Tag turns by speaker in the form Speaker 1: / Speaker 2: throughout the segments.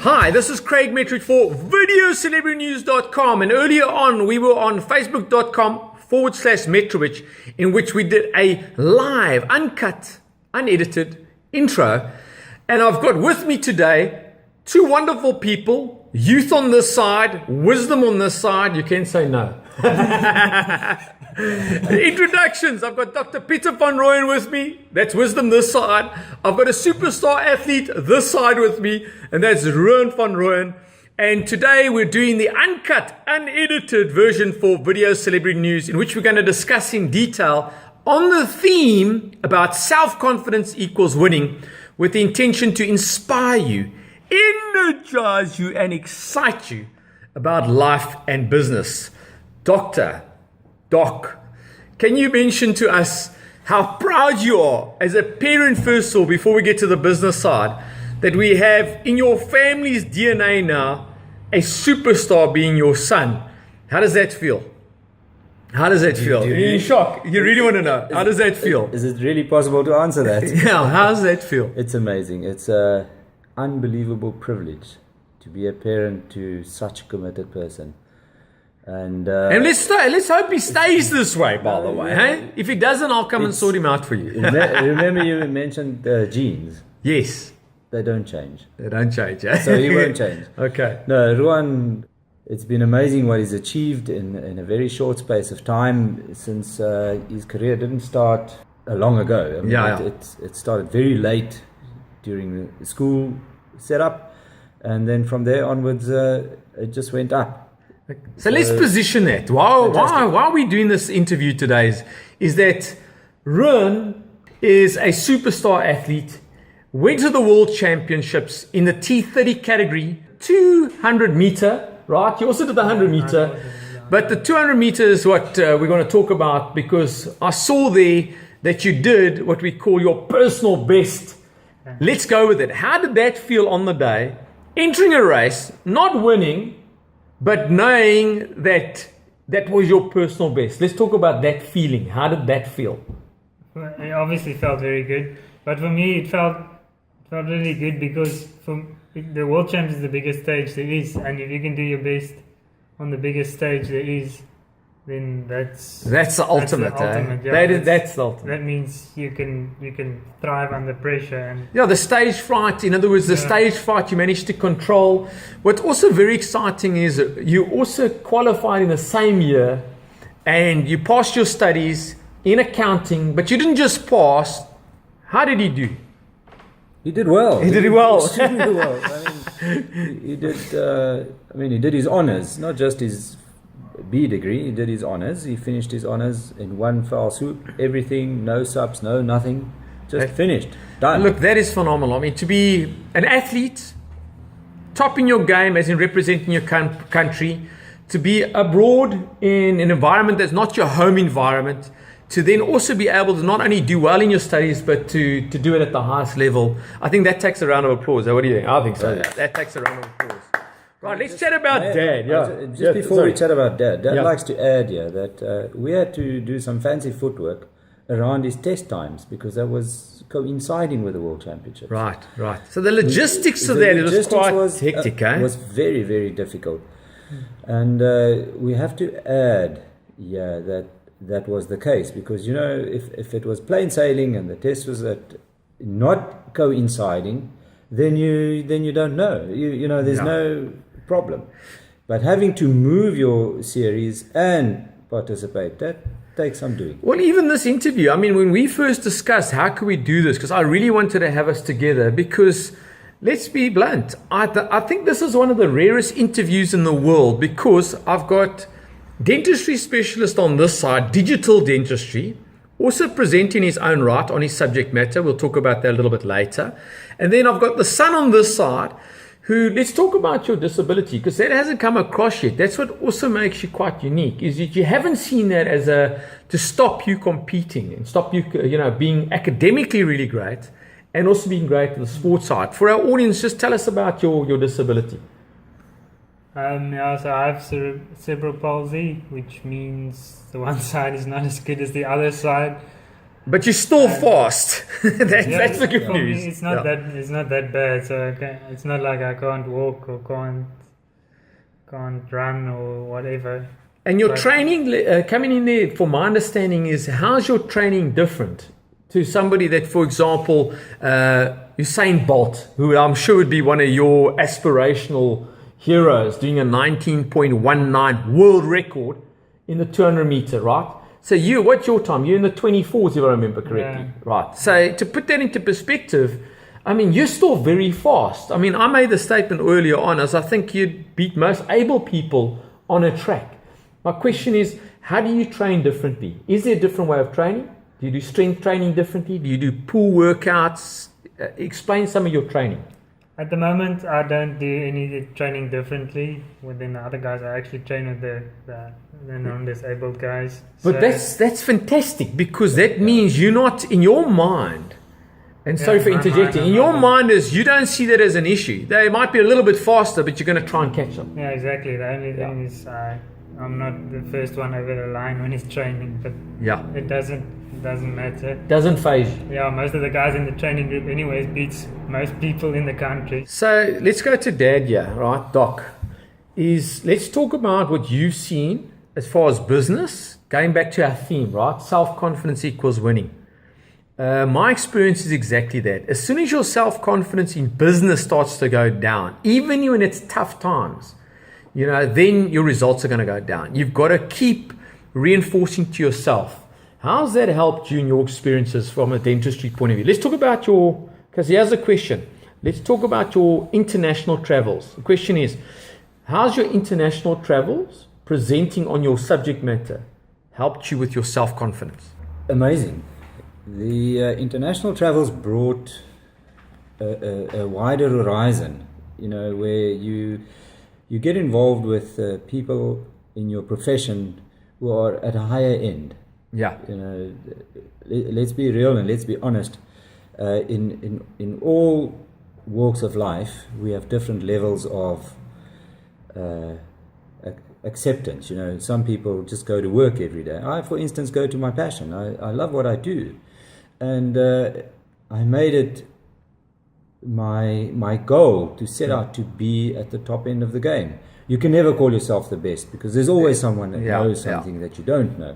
Speaker 1: Hi, this is Craig Metrowich for VideoCelebrityNews.com, and earlier on we were on Facebook.com/Metrowich, in which we did a live, uncut, unedited intro. And I've got with me today two wonderful people, youth on this side, wisdom on this side. You can say no. Introductions. I've got Dr. Pieter Van Rooyen with me. That's wisdom this side. I've got a superstar athlete this side with me, and that's Ruhan Van Rooyen. And today we're doing the uncut, unedited version for Video Celebrity News, in which we're going to discuss in detail on the theme about self-confidence equals winning, with the intention to inspire you, energize you, and excite you about life and business. Doc, can you mention to us how proud you are as a parent, first of all, before we get to the business side, that we have in your family's DNA now a superstar being your son? How does that feel? How does that feel? You're in shock. You really want to know. How does that feel?
Speaker 2: Is it really possible to answer that?
Speaker 1: Yeah, how does that feel?
Speaker 2: It's amazing. It's an unbelievable privilege to be a parent to such a committed person. And
Speaker 1: let's hope he stays this way, by the way. Hey? If he doesn't, I'll come and sort him out for you.
Speaker 2: Remember you mentioned genes.
Speaker 1: Yes.
Speaker 2: They don't change.
Speaker 1: They don't change. Eh?
Speaker 2: So he won't change.
Speaker 1: Okay.
Speaker 2: No, Ruhan, it's been amazing what he's achieved in a very short space of time, since his career didn't start long ago. I mean, it started very late during the school setup, and then from there onwards, it just went up.
Speaker 1: So let's position that. Why are we doing this interview today is that Ruhan is a superstar athlete, went to the World Championships in the T30 category, 200 meter, right? You also did the 100 meter, but the 200 meter is what we're going to talk about, because I saw there that you did what we call your personal best. Let's go with it. How did that feel on the day, entering a race, not winning, but knowing that that was your personal best? Let's talk about that feeling. How did that feel?
Speaker 3: Well, it obviously felt very good, but for me it felt really good because the World Champs is the biggest stage there is, and if you can do your best on the biggest stage there is, then that's
Speaker 1: the ultimate. That's the ultimate.
Speaker 3: That means you can thrive under pressure. And
Speaker 1: the stage fright. In other words, the stage fright you managed to control. What's also very exciting is you also qualified in the same year, and you passed your studies in accounting. But you didn't just pass. How did he do?
Speaker 2: He did well.
Speaker 1: He did well.
Speaker 2: Extremely well. He did his honors, not just his B degree. He did his honors. He finished his honors in one foul swoop. Everything, no subs, no nothing. Just finished. Done.
Speaker 1: Look, that is phenomenal. I mean, to be an athlete, top in your game, as in representing your country, to be abroad in an environment that's not your home environment, to then also be able to not only do well in your studies, but to do it at the highest level. I think that takes a round of applause. What do you think? I think so. That takes a round of applause. Right, let's chat about Dad.
Speaker 2: Before we chat about Dad likes to add here that we had to do some fancy footwork around his test times, because that was coinciding with the World Championships.
Speaker 1: Right. So the logistics of that was quite hectic, eh?
Speaker 2: It was very, very difficult. And we have to add that was the case, because, if it was plain sailing and the test was not coinciding, then you don't know. There's no problem. But having to move your series and participate, that takes some doing.
Speaker 1: Well, even this interview, I mean, when we first discussed how could we do this, because I really wanted to have us together, because let's be blunt, I think this is one of the rarest interviews in the world, because I've got dentistry specialist on this side, digital dentistry, also presenting his own right on his subject matter. We'll talk about that a little bit later. And then I've got the son on this side, who, let's talk about your disability, because that hasn't come across yet. That's what also makes you quite unique, is that you haven't seen that as to stop you competing and stop you, being academically really great, and also being great at the sports side. For our audience, just tell us about your disability.
Speaker 3: So I have cerebral palsy, which means the one side is not as good as the other side.
Speaker 1: But you're still fast. That's the good
Speaker 3: for me,
Speaker 1: news.
Speaker 3: it's not that bad. So it's not like I can't walk or can't run or whatever.
Speaker 1: And your
Speaker 3: But-
Speaker 1: training, coming in there, for my understanding, is how's your training different to somebody that, for example, Usain Bolt, who I'm sure would be one of your aspirational heroes, doing a 19.19 world record in the 200 meter, right? So what's your time? You're in the 24s, if I remember correctly, right? So to put that into perspective, I mean, you're still very fast. I mean, I made the statement earlier on as I think you'd beat most able people on a track. My question is, how do you train differently? Is there a different way of training? Do you do strength training differently? Do you do pool workouts? Explain some of your training.
Speaker 3: At the moment, I don't do any training differently. Within the other guys, I actually train with the non-disabled guys.
Speaker 1: But that's fantastic, because that means you're not in your mind. And sorry for
Speaker 3: my
Speaker 1: interjecting.
Speaker 3: mind,
Speaker 1: In your
Speaker 3: I'm
Speaker 1: mind is you don't see that as an issue. They might be a little bit faster, but you're going to try and catch them.
Speaker 3: Yeah, exactly. The only thing is I'm not the first one over the line when it's training, but
Speaker 1: Yeah,
Speaker 3: it doesn't matter.
Speaker 1: doesn't phase you.
Speaker 3: Yeah, most of the guys in the training group anyways beats most people in the country.
Speaker 1: So let's go to Dad here, right, Doc. Let's talk about what you've seen as far as business, going back to our theme, right? Self-confidence equals winning. My experience is exactly that. As soon as your self-confidence in business starts to go down, even when it's tough times, then your results are going to go down. You've got to keep reinforcing to yourself. How's that helped you in your experiences from a dentistry point of view? Let's talk about because here's a question. Let's talk about your international travels. The question is, how's your international travels presenting on your subject matter helped you with your self-confidence?
Speaker 2: Amazing. The international travels brought a wider horizon, where you get involved with people in your profession who are at a higher end.
Speaker 1: Yeah.
Speaker 2: Let's be real and let's be honest. In all walks of life, we have different levels of acceptance. Some people just go to work every day. I, for instance, go to my passion. I love what I do, and I made it my goal to set out to be at the top end of the game. You can never call yourself the best, because there's always someone that knows something that you don't know.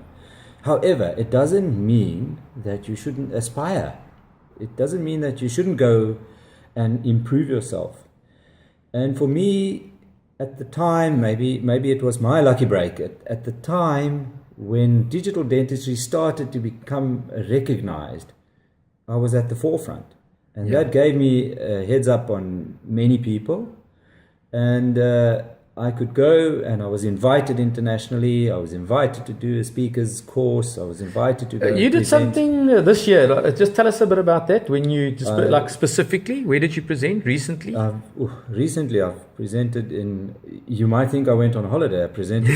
Speaker 2: However, it doesn't mean that you shouldn't aspire. It doesn't mean that you shouldn't go and improve yourself. And for me, at the time, maybe it was my lucky break, at the time when digital dentistry started to become recognized, I was at the forefront. And that gave me a heads up on many people. And I could go, and I was invited internationally. I was invited to do a speaker's course. I was invited to go.
Speaker 1: You did something this year. Just tell us a bit about that. When you specifically, where did you present recently?
Speaker 2: Recently, I've presented in. You might think I went on holiday. I presented.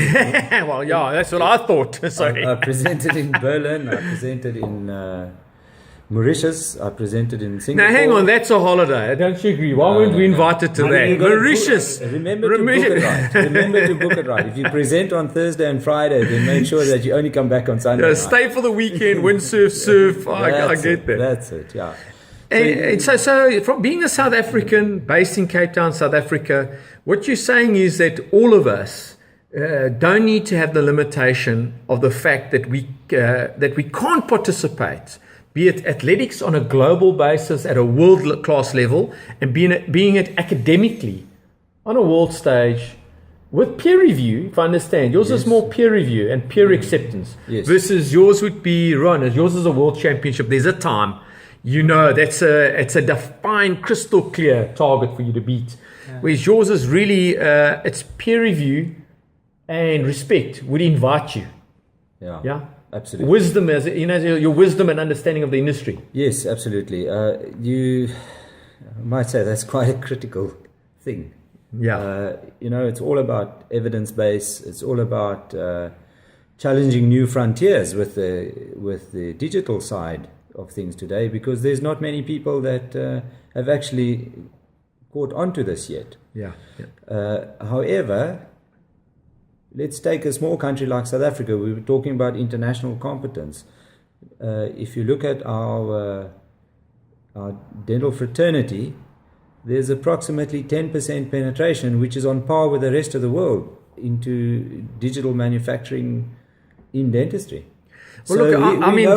Speaker 1: Well, yeah, that's what I thought. Sorry.
Speaker 2: I presented in Berlin. I presented in Mauritius. I presented in Singapore.
Speaker 1: Now, hang on, that's a holiday. Don't you agree? Why weren't we invited to that? Mauritius.
Speaker 2: Remember to book it right. Remember to book it right. If you present on Thursday and Friday, then make sure that you only come back on Sunday.
Speaker 1: Yeah, stay for the weekend, windsurf, surf. I get that.
Speaker 2: That's it, yeah.
Speaker 1: And so from being a South African based in Cape Town, South Africa, what you're saying is that all of us don't need to have the limitation of the fact that we can't participate, be it athletics on a global basis at a world-class level, and being it academically on a world stage with peer review, if I understand. Yours is more peer review and peer acceptance.
Speaker 2: Yes.
Speaker 1: Versus yours would be, Ruhan, as yours is a world championship. There's a time, it's a defined, crystal clear target for you to beat. Yeah. Whereas yours is really, it's peer review and respect would invite you. Yeah.
Speaker 2: Absolutely.
Speaker 1: Wisdom, your wisdom and understanding of the industry.
Speaker 2: Yes, absolutely. You might say that's quite a critical thing.
Speaker 1: Yeah.
Speaker 2: It's all about evidence base. It's all about challenging new frontiers with the digital side of things today, because there's not many people that have actually caught onto this yet.
Speaker 1: Yeah.
Speaker 2: However, let's take a small country like South Africa. We were talking about international competence. If you look at our dental fraternity, there's approximately 10% penetration, which is on par with the rest of the world into digital manufacturing in dentistry.
Speaker 1: Well,
Speaker 2: So
Speaker 1: look, I mean,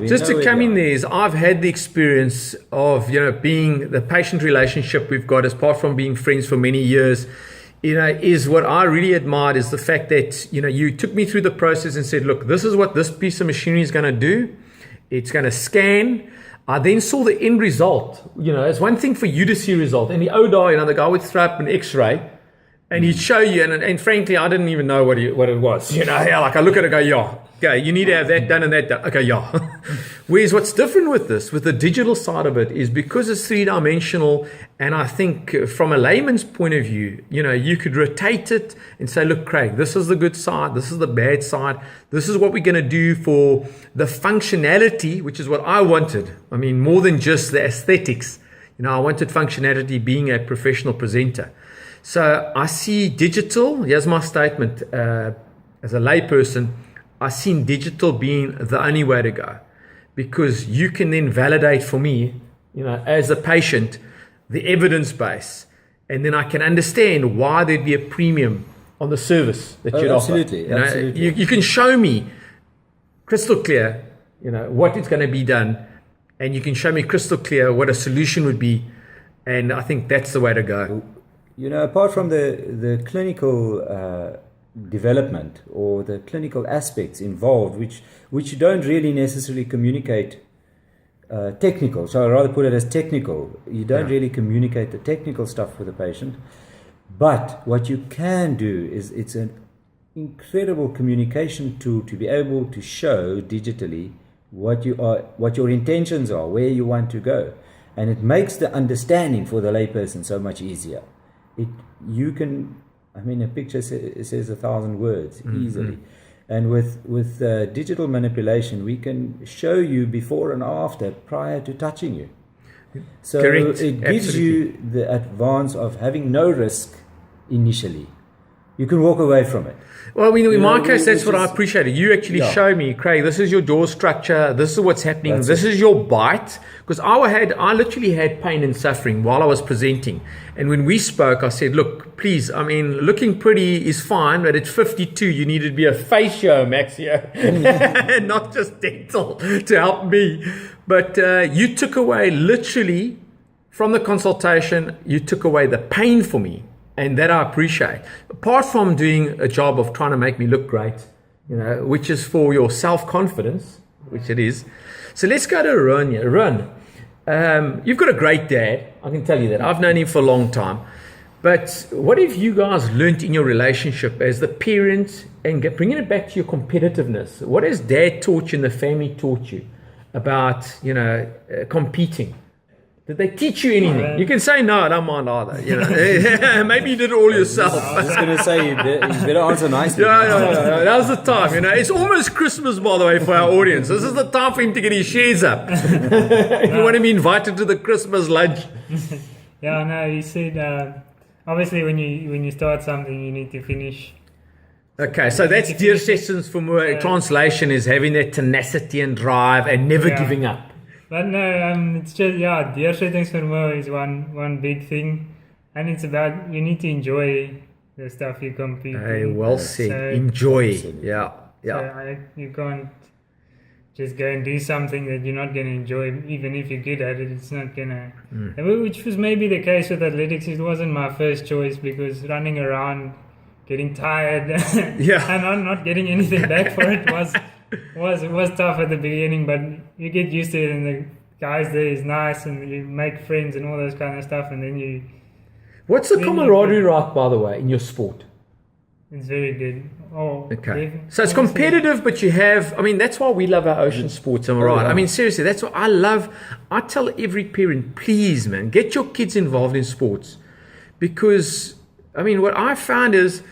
Speaker 1: just to come in there is I've had the experience of, being the patient relationship we've got, as apart from being friends for many years, is what I really admired is the fact that, you took me through the process and said, look, this is what this piece of machinery is going to do. It's going to scan. I then saw the end result. It's one thing for you to see a result. And the ODA, the guy would throw up an X-ray and he'd show you. And frankly, I didn't even know what it was. Like I look at it and go, yeah. Okay, you need to have that done and that done. Okay, yeah. Whereas what's different with this, with the digital side of it, is because it's three-dimensional, and I think from a layman's point of view, you could rotate it and say, look, Craig, this is the good side, this is the bad side, this is what we're going to do for the functionality, which is what I wanted. I mean, more than just the aesthetics. I wanted functionality being a professional presenter. So I see digital, here's my statement, as a layperson, I seen digital being the only way to go, because you can then validate for me, as a patient, the evidence base, and then I can understand why there'd be a premium on the service that you'd
Speaker 2: absolutely,
Speaker 1: offer.
Speaker 2: Absolutely.
Speaker 1: You can show me crystal clear, what is going to be done, and you can show me crystal clear what a solution would be, and I think that's the way to go.
Speaker 2: Apart from the clinical development or the clinical aspects involved, which you don't really necessarily communicate technical, so I'd rather put it as technical. You don't really communicate the technical stuff with the patient, but what you can do is it's an incredible communication tool to be able to show digitally what your intentions are, where you want to go, and it makes the understanding for the layperson so much easier. A picture says 1,000 words easily. And with digital manipulation, we can show you before and after prior to touching you. So
Speaker 1: Correct.
Speaker 2: It gives
Speaker 1: Absolutely.
Speaker 2: you the advance of having no risk initially. You can walk away from it.
Speaker 1: Well, in my case, that's what I appreciated. You actually
Speaker 2: Yeah.
Speaker 1: show me, Craig, this is your jaw structure, this is what's happening,
Speaker 2: That's
Speaker 1: this
Speaker 2: it.
Speaker 1: is your bite. Because I literally had pain and suffering while I was presenting. And when we spoke, I said, look, please, looking pretty is fine, but at 52, you need to be a facio, Max, here, not just dental to help me. But you took away, literally, from the consultation, you took away the pain for me. And that I appreciate. Apart from doing a job of trying to make me look great, which is for your self-confidence, which it is. So let's go to Ruhan here. Ruhan, you've got a great dad. I can tell you that. I've known him for a long time. But what have you guys learned in your relationship as the parent and bringing it back to your competitiveness? What has dad taught you and the family taught you about, competing? Did they teach you anything? You can say no, I don't mind either. Maybe you did it all yourself.
Speaker 2: I was just going to say, you better answer nicely.
Speaker 1: No. Now's the time. It's almost Christmas, by the way, for our audience. This is the time for him to get his shares up. If you want to be invited to the Christmas lunch.
Speaker 3: Yeah, no, you said obviously when you start something, you need to finish.
Speaker 1: Okay, so that's dear sessions for more. Translation is having that tenacity and drive and never giving up.
Speaker 3: But no, it's just, deursettingsvermoë is one big thing. And it's about, you need to enjoy the stuff you compete
Speaker 1: Hey,
Speaker 3: in.
Speaker 1: well said. Enjoy. Yeah.
Speaker 3: So you can't just go and do something that you're not going to enjoy, even if you're good at it. It's not going to... Which was maybe the case with athletics. It wasn't my first choice, because running around, getting tired, and not getting anything back for it was tough at the beginning, but you get used to it, and the guys there is nice, and you make friends and all those kind of stuff, and then you...
Speaker 1: What's the camaraderie like, by the way, in your sport?
Speaker 3: It's very good.
Speaker 1: Okay. So it's competitive, but you have... that's why we love our ocean sports, am I right?
Speaker 2: Yeah.
Speaker 1: Seriously, that's what I love. I tell every parent, please, man, get your kids involved in sports. Because, what I found is...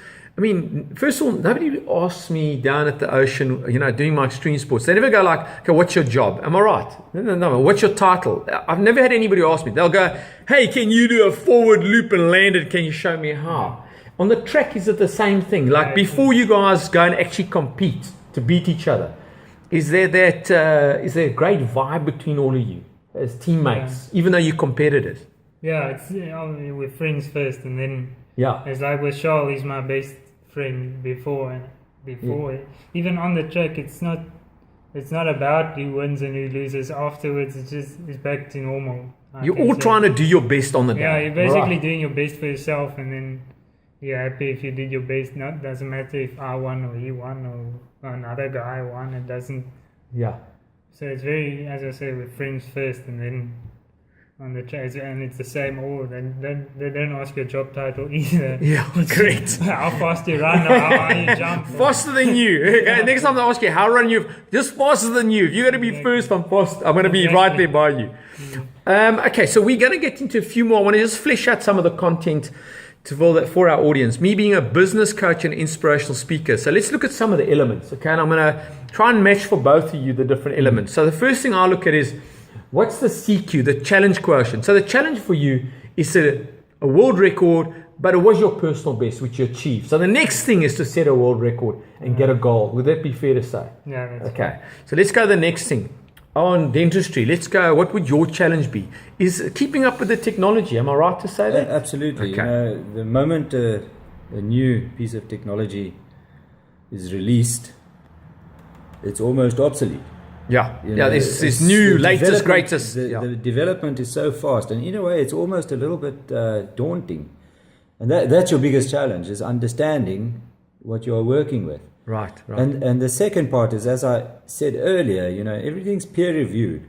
Speaker 1: first of all, nobody asks me down at the ocean, doing my extreme sports. They never go like, okay, what's your job? Am I right? No. What's your title? I've never had anybody ask me. They'll go, hey, can you do a forward loop and land it? Can you show me how? On the track, is it the same thing? Like before you guys go and actually compete to beat each other, is there a great vibe between all of you as teammates, even though you're competitors?
Speaker 3: Yeah, it's we're friends first, and then
Speaker 1: Yeah.
Speaker 3: it's like with Charles, he's my best friend before. Even on the track, it's not about who wins and who loses. Afterwards, it's back to normal.
Speaker 1: You're all trying to do your best on the day.
Speaker 3: Yeah, you're basically doing your best for yourself, and then you're happy if you did your best. Doesn't matter if I won or he won or another guy won. It doesn't.
Speaker 1: Yeah.
Speaker 3: So it's very, as I say, we're friends first, and then on the track, and it's the same. They don't ask your job title either.
Speaker 1: Yeah, great.
Speaker 3: How fast you run or how high you jump.
Speaker 1: Faster than you. Okay, next time they ask you, how run you? Just faster than you. If you're going to be first, I'm going to be right there by you. Okay, so we're going to get into a few more. I want to just flesh out some of the content for our audience. Me being a business coach and inspirational speaker. So let's look at some of the elements. Okay, and I'm going to try and match for both of you the different elements. So the first thing I look at is, what's the CQ, the challenge quotient? So the challenge for you is a world record, but it was your personal best, which you achieved. So the next thing is to set a world record and get a goal. Would that be fair to say?
Speaker 3: Yeah, that's
Speaker 1: okay. So let's go to the next thing. On dentistry, let's go. What would your challenge be? Is keeping up with the technology. Am I right to say that?
Speaker 2: Absolutely.
Speaker 1: Okay.
Speaker 2: The moment a new piece of technology is released, it's almost obsolete.
Speaker 1: Yeah,
Speaker 2: You know,
Speaker 1: this new,
Speaker 2: the
Speaker 1: latest,
Speaker 2: development-
Speaker 1: greatest.
Speaker 2: The development is so fast, and in a way, it's almost a little bit daunting. And that's your biggest challenge, is understanding what you are working with.
Speaker 1: Right.
Speaker 2: And the second part is, as I said earlier, everything's peer reviewed.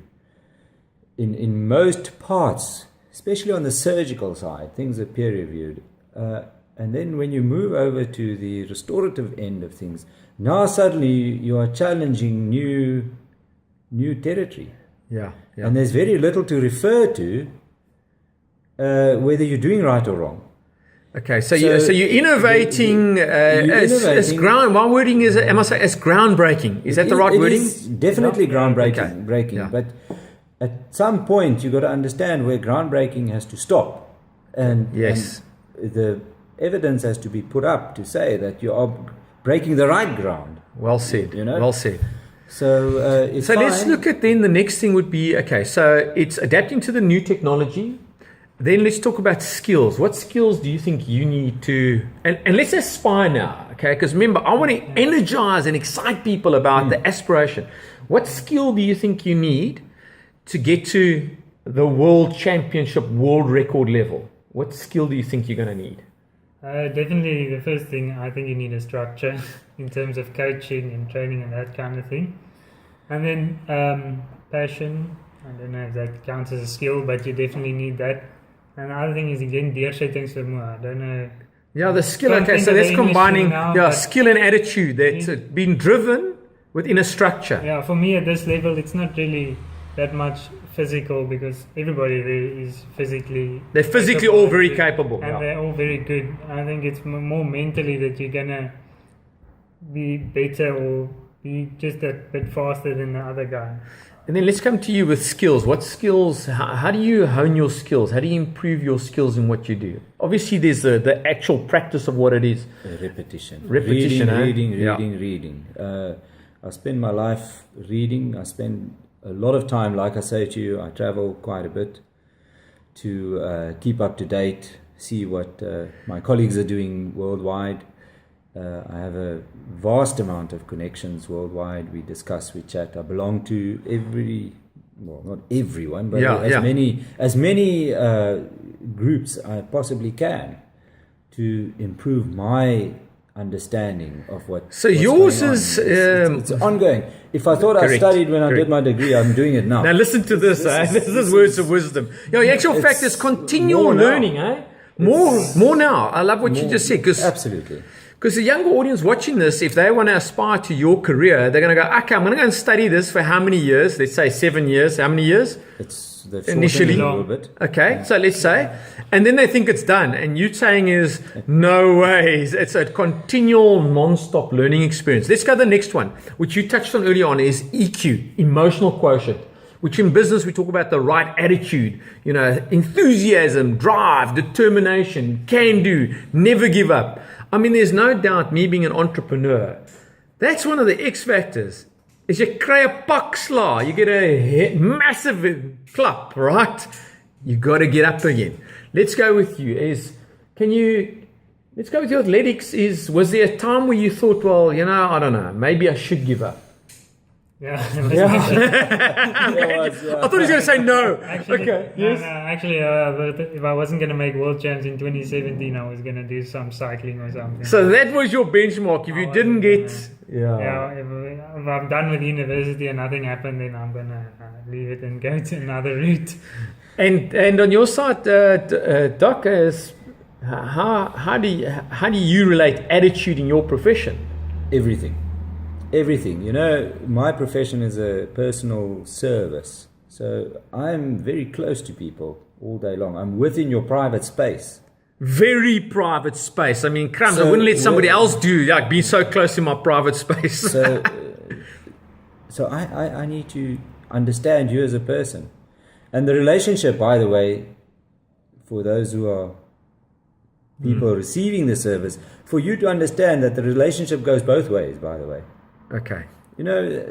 Speaker 2: In most parts, especially on the surgical side, things are peer reviewed. And then when you move over to the restorative end of things, now suddenly you are challenging new territory.
Speaker 1: Yeah.
Speaker 2: And there's very little to refer to whether you're doing right or wrong.
Speaker 1: Okay, so you're innovating as ground. My wording is, I must say, as groundbreaking. Is that the right wording?
Speaker 2: It is definitely groundbreaking.
Speaker 1: Okay.
Speaker 2: Breaking,
Speaker 1: Yeah.
Speaker 2: but at some point you got to understand where groundbreaking has to stop, and
Speaker 1: Yes.
Speaker 2: and the evidence has to be put up to say that you are breaking the right ground.
Speaker 1: Well said. Well said.
Speaker 2: So it's
Speaker 1: So let's
Speaker 2: fine.
Speaker 1: look at then the next thing would be, okay, so it's adapting to the new technology. Then let's talk about skills. What skills do you think you need to, and let's aspire now, okay? Because remember, I want to energize and excite people about the aspiration. What skill do you think you need to get to the world championship, world record level? What skill do you think you're going to need?
Speaker 3: Definitely the first thing, I think you need a structure in terms of coaching and training and that kind of thing. And then passion. I don't know if that counts as a skill, but you definitely need that. And the other thing is, again, deursettingsvermoë. I don't know.
Speaker 1: Yeah, the skill.
Speaker 3: Can't
Speaker 1: Okay,
Speaker 3: think
Speaker 1: so
Speaker 3: of
Speaker 1: that's
Speaker 3: the English
Speaker 1: combining
Speaker 3: thing now, but-
Speaker 1: skill and attitude. That's being driven within a structure.
Speaker 3: Yeah, for me at this level, it's not really that much physical, because everybody there is physically.
Speaker 1: They're physically
Speaker 3: capable
Speaker 1: all very
Speaker 3: and-
Speaker 1: capable.
Speaker 3: And
Speaker 1: Yeah.
Speaker 3: they're all very good. I think it's more mentally that you're gonna be better or be just a bit faster than the other guy.
Speaker 1: And then let's come to you with skills. What skills, how do you hone your skills? How do you improve your skills in what you do? Obviously, there's the actual practice of what it is.
Speaker 2: Repetition.
Speaker 1: Repetition,
Speaker 2: Reading.
Speaker 1: Yeah.
Speaker 2: I spend my life reading. I spend a lot of time, like I say to you, I travel quite a bit to keep up to date, see what my colleagues are doing worldwide. I have a vast amount of connections worldwide. We discuss, we chat. I belong to not everyone, but as many groups I possibly can to improve my understanding of what.
Speaker 1: So
Speaker 2: what's
Speaker 1: yours
Speaker 2: going on.
Speaker 1: is
Speaker 2: It's ongoing. If I thought I
Speaker 1: Correct,
Speaker 2: studied when I
Speaker 1: correct.
Speaker 2: did my degree, I'm doing it now.
Speaker 1: now listen to this. This is words of wisdom. The actual
Speaker 2: It's
Speaker 1: fact is continual
Speaker 2: more now.
Speaker 1: learning. More now. I love what you just said, because
Speaker 2: Absolutely.
Speaker 1: the younger audience watching this, if they want to aspire to your career, they're going to go, okay, I'm going to go and study this for how many years? Let's say 7 years. How many years?
Speaker 2: They've
Speaker 1: Initially.
Speaker 2: shortened it a little bit.
Speaker 1: Okay, so let's say, and then they think it's done. And you saying is, no ways. It's a continual, non-stop learning experience. Let's go to the next one, which you touched on earlier on, is EQ, emotional quotient, which in business we talk about the right attitude, enthusiasm, drive, determination, can do, never give up. I mean, there's no doubt, me being an entrepreneur, that's one of the X factors. as jy kry 'n pak sla, you get a massive klap, right? You got to get up again. Let's go with you. Let's go with your athletics. Was there a time where you thought, well, I don't know, maybe I should give up?
Speaker 3: Yeah.
Speaker 1: I thought he was going to say no.
Speaker 3: Actually,
Speaker 1: Okay.
Speaker 3: no,
Speaker 1: Yes.
Speaker 3: no, actually, if I wasn't going to make world champs in 2017, I was going to do some cycling or something.
Speaker 1: So that was your benchmark. If you didn't get,
Speaker 3: Yeah, if I'm done with university and nothing happened, then I'm going to leave it and go to another route.
Speaker 1: And on your side, Doc, how do you relate attitude in your profession?
Speaker 2: Everything. My profession is a personal service. So I'm very close to people all day long. I'm within your private space.
Speaker 1: Very private space. I mean, crumbs, I
Speaker 2: So
Speaker 1: wouldn't let somebody else do, like, be so close in my private space.
Speaker 2: So I need to understand you as a person. And the relationship, by the way, for those who are people receiving the service, for you to understand that the relationship goes both ways, by the way.
Speaker 1: Okay.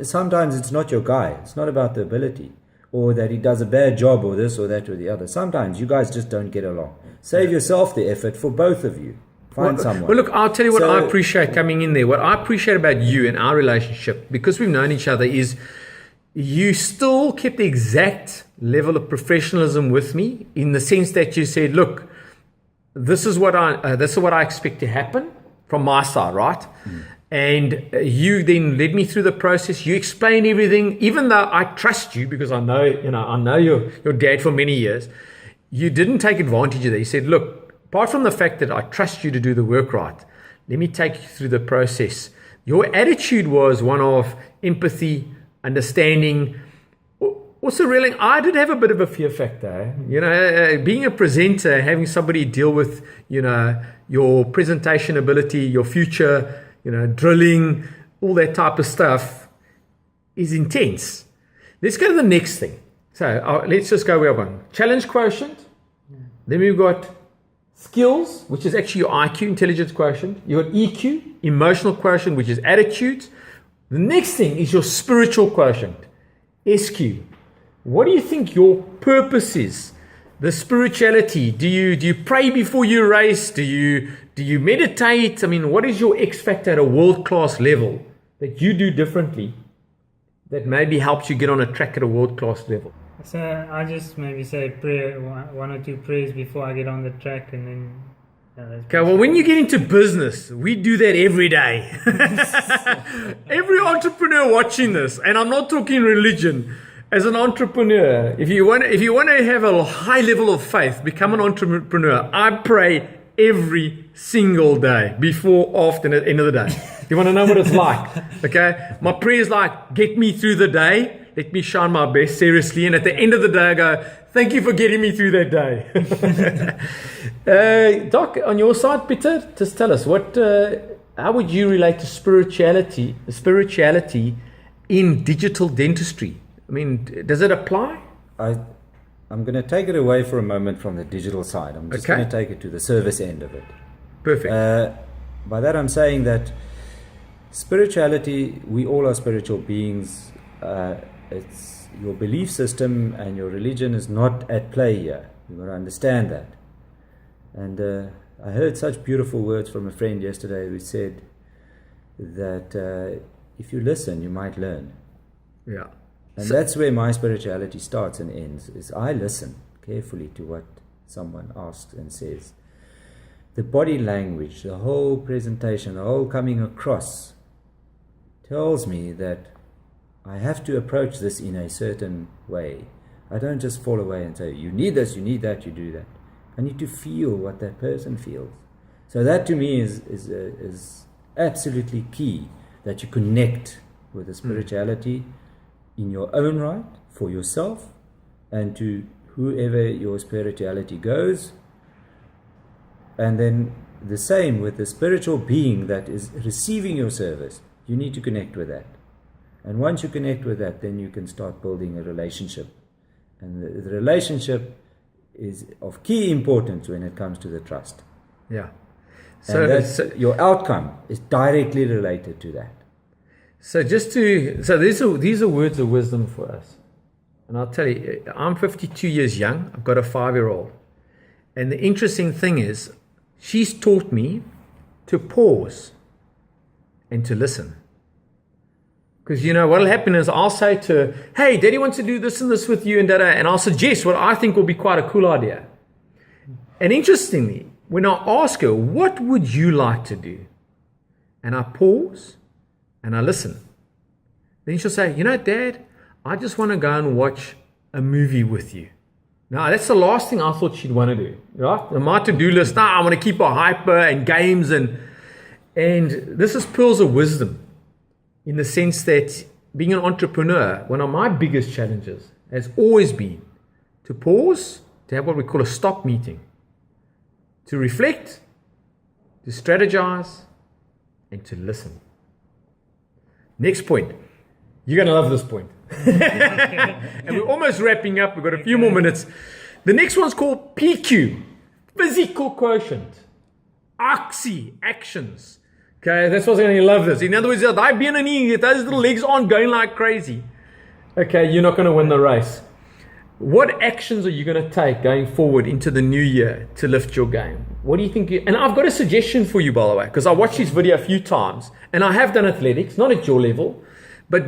Speaker 2: Sometimes it's not your guy. It's not about the ability or that he does a bad job or this or that or the other. Sometimes you guys just don't get along. Save yourself the effort for both of you. Find someone.
Speaker 1: Well, look, I'll tell you what I appreciate coming in there. What I appreciate about you and our relationship, because we've known each other, is you still kept the exact level of professionalism with me, in the sense that you said, look, this is what I expect to happen from my side, right? And you then led me through the process. You explained everything, even though I trust you, because I know your dad for many years. You didn't take advantage of that. You said, look, apart from the fact that I trust you to do the work right, let me take you through the process. Your attitude was one of empathy, understanding. Also, really, I did have a bit of a fear factor. Being a presenter, having somebody deal with, your presentation ability, your future, drilling, all that type of stuff is intense. Let's go to the next thing. So let's just go where we're going. Challenge quotient. Then we've got skills, which is actually your IQ, intelligence quotient. You've got EQ, emotional quotient, which is attitude. The next thing is your spiritual quotient, SQ. What do you think your purpose is? The spirituality. Do you pray before you race? Do you meditate? I mean, what is your X factor at a world-class level that you do differently that maybe helps you get on a track at a world-class level?
Speaker 3: So I just maybe say prayer, one or two prayers before I get on the track, and then.
Speaker 1: Okay, well, when you get into business, we do that every day. Every entrepreneur watching this, and I'm not talking religion. As an entrepreneur, if you want to have a high level of faith, become an entrepreneur. I pray every single day, before, after, and at the end of the day. You want to know what it's like? Okay, my prayer is like, get me through the day. Let me shine my best, seriously. And at the end of the day, I go, thank you for getting me through that day. Doc, on your side, Pieter, just tell us how would you relate to spirituality in digital dentistry? I mean, does it apply?
Speaker 2: I'm going to take it away for a moment from the digital side. I'm just going to take it to the service end of it.
Speaker 1: Perfect.
Speaker 2: By that I'm saying that spirituality, we all are spiritual beings. It's your belief system and your religion is not at play here. You've got to understand that. And I heard such beautiful words from a friend yesterday who said that if you listen, you might learn.
Speaker 1: Yeah.
Speaker 2: And that's where my spirituality starts and ends, is I listen carefully to what someone asks and says. The body language, the whole presentation, the whole coming across tells me that I have to approach this in a certain way. I don't just fall away and say, you need this, you need that, you do that. I need to feel what that person feels. So that to me is absolutely key, that you connect with the spirituality in your own right, for yourself, and to whoever your spirituality goes. And then the same with the spiritual being that is receiving your service. You need to connect with that. And once you connect with that, then you can start building a relationship. And the relationship is of key importance when it comes to the trust.
Speaker 1: Yeah.
Speaker 2: So your outcome is directly related to that.
Speaker 1: So these are words of wisdom for us. And I'll tell you, I'm 52 years young. I've got a 5-year-old. And the interesting thing is, she's taught me to pause and to listen. Because what'll happen is I'll say to her, hey, Daddy wants to do this and this with you and I'll suggest what I think will be quite a cool idea. And interestingly, when I ask her, what would you like to do? And I pause and I listen. Then she'll say, Dad, I just want to go and watch a movie with you. Now, that's the last thing I thought she'd want to do. Right? On my to-do list, I want to keep her hyper and games. And this is pearls of wisdom in the sense that being an entrepreneur, one of my biggest challenges has always been to pause, to have what we call a stop meeting, to reflect, to strategize, and to listen. Next point. You're going to love this point. And we're almost wrapping up. We've got a few more minutes. The next one's called PQ, physical quotient, actions. Okay, that's what's going to love this. In other words, if those little legs aren't going like crazy, okay, you're not going to win the race. What actions are you going to take going forward into the new year to lift your game? What do you think? And I've got a suggestion for you, by the way, because I watched this video a few times, and I have done athletics, not at your level, but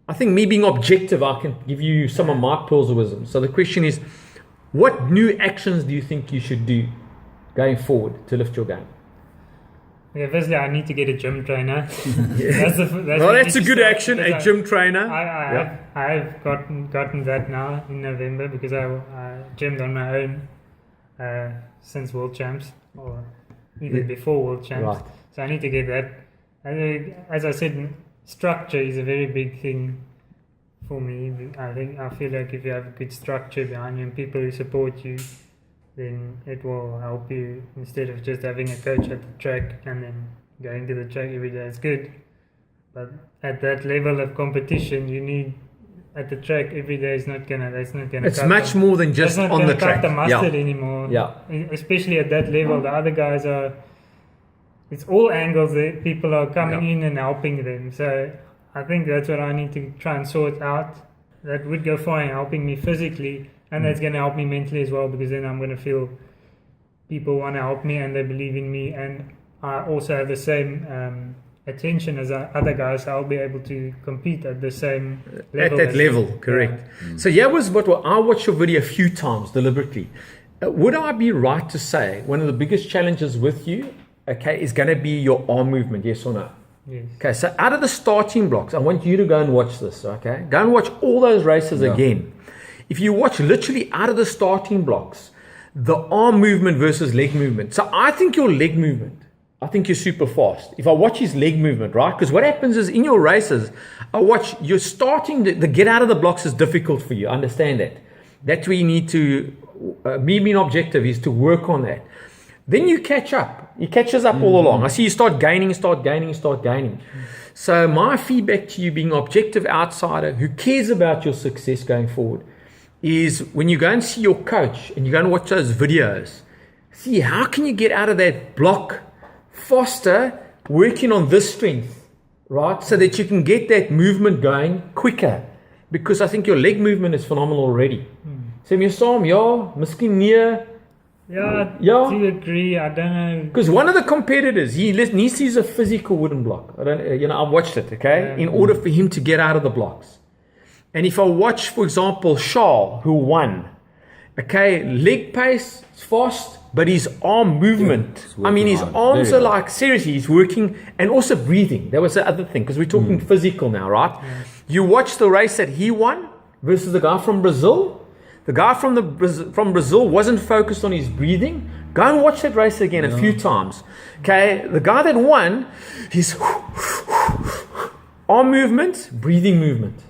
Speaker 1: I think me being objective, I can give you some of my pearls of wisdom. So the question is, what new actions do you think you should do going forward to lift your game?
Speaker 3: Okay, firstly, I need to get a gym trainer.
Speaker 1: That's a good action, a gym trainer.
Speaker 3: I've gotten that now in November because I gymmed on my own since World Champs, or even before World Champs.
Speaker 1: Right.
Speaker 3: So I need to get that. As I said, structure is a very big thing for me. I feel like if you have a good structure behind you and people who support you, then it will help you instead of just having a coach at the track and then going to the track every day. It's good, but at that level of competition, you need at the track every day is not gonna. That's not gonna.
Speaker 1: It's much more than just on the track.
Speaker 3: Cut the mustard anymore.
Speaker 1: Yeah.
Speaker 3: Especially at that level, the other guys are. It's all angles that people are coming in and helping them. So I think that's what I need to try and sort out. That would go far in helping me physically, and that's going to help me mentally as well, because then I'm going to feel people want to help me and they believe in me, and I also have the same attention as other guys. So I'll be able to compete at the same level.
Speaker 1: At that level, correct. Yeah. So here was what I watched your video a few times deliberately. Would I be right to say one of the biggest challenges with you, okay, is going to be your arm movement, yes or no?
Speaker 3: Yes.
Speaker 1: Okay, so out of the starting blocks, I want you to go and watch this, okay? Go and watch all those races again. If you watch literally out of the starting blocks, the arm movement versus leg movement. So I think your leg movement, I think you're super fast. If I watch his leg movement, right? Because what happens is in your races, I watch you're starting, the get out of the blocks is difficult for you. I understand that. That's where you need to, me being objective is to work on that. Then you catch up. He catches up all along. I see you start gaining. So my feedback to you, being an objective outsider who cares about your success going forward, is when you go and see your coach and you go and watch those videos, see how can you get out of that block faster, working on this strength, right? So that you can get that movement going quicker. Because I think your leg movement is phenomenal already. So you saw him, miskien nie.
Speaker 3: Yeah, I do agree. I don't know.
Speaker 1: Because one of the competitors, he needs to use a physical wooden block. I've watched it, okay? In order for him to get out of the blocks. And if I watch, for example, Charles, who won, okay, leg pace, fast, but his arm movement, his arms are like, seriously, he's working, and also breathing. That was the other thing, because we're talking physical now, right? Yeah. You watch the race that he won versus the guy from Brazil. The guy from Brazil wasn't focused on his breathing. Go and watch that race again a few times. Okay, the guy that won, his arm movement, breathing movement.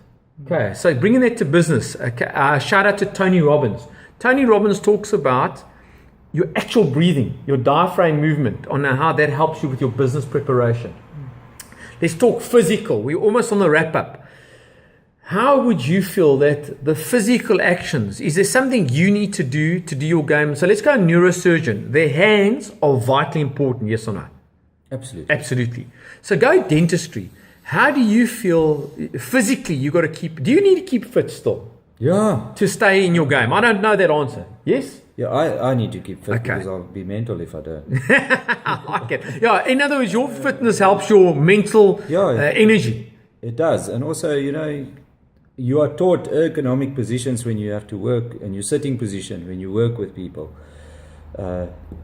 Speaker 1: Okay, so bringing that to business. Okay, shout out to Tony Robbins. Tony Robbins talks about your actual breathing, your diaphragm movement, on how that helps you with your business preparation. Let's talk physical. We're almost on the wrap up. How would you feel that the physical actions, is there something you need to do your game? So let's go neurosurgeon. Their hands are vitally important, yes or no?
Speaker 2: Absolutely.
Speaker 1: Absolutely. So go dentistry. How do you feel physically? You got to keep. Do you need to keep fit still
Speaker 2: Yeah.
Speaker 1: to stay in your game? I don't know that answer. Yes.
Speaker 2: Yeah, I need to keep fit
Speaker 1: Okay.
Speaker 2: because I'll be mental if I don't.
Speaker 1: Okay. Yeah. In other words, your fitness helps your mental energy.
Speaker 2: It does. And also, you are taught ergonomic positions when you have to work, and your sitting position when you work with people,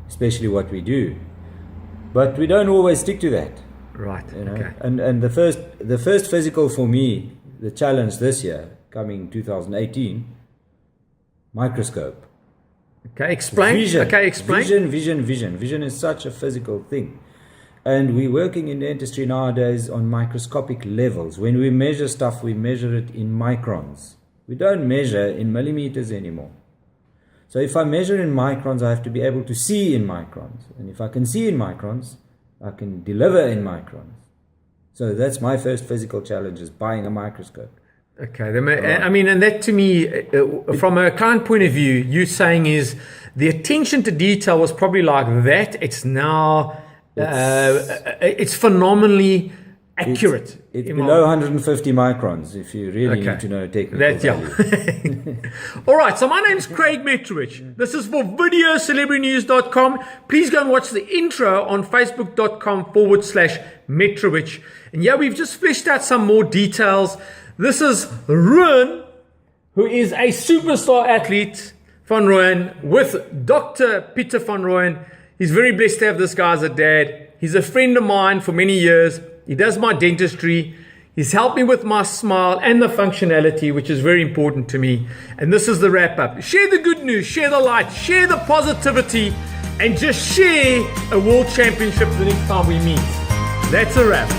Speaker 2: especially what we do. But we don't always stick to that.
Speaker 1: Right.
Speaker 2: You know?
Speaker 1: Okay.
Speaker 2: And the first physical for me, the challenge this year, coming 2018, microscope.
Speaker 1: Okay. Explain.
Speaker 2: Vision.
Speaker 1: Okay. Explain.
Speaker 2: Vision. Vision is such a physical thing. And we're working in dentistry nowadays on microscopic levels. When we measure stuff, we measure it in microns. We don't measure in millimeters anymore. So if I measure in microns, I have to be able to see in microns. And if I can see in microns, I can deliver in microns. So that's my first physical challenge, is buying a microscope.
Speaker 1: Okay. I mean, and that to me, from a client point of view, you're saying is the attention to detail was probably like that. It's now, it's phenomenally accurate.
Speaker 2: It's below 150 microns if you really need to know technical value.
Speaker 1: All right, so my name's Craig Metrowich. This is for videocelebritynews.com. Please go and watch the intro on facebook.com/Metrowich. And yeah, we've just fleshed out some more details. This is Ruhan, who is a superstar athlete, Van Rooyen, with Dr. Pieter Van Rooyen. He's very blessed to have this guy as a dad. He's a friend of mine for many years. He does my dentistry. He's helped me with my smile and the functionality, which is very important to me. And this is the wrap up. Share the good news, share the light, share the positivity, and just share a world championship the next time we meet. That's a wrap.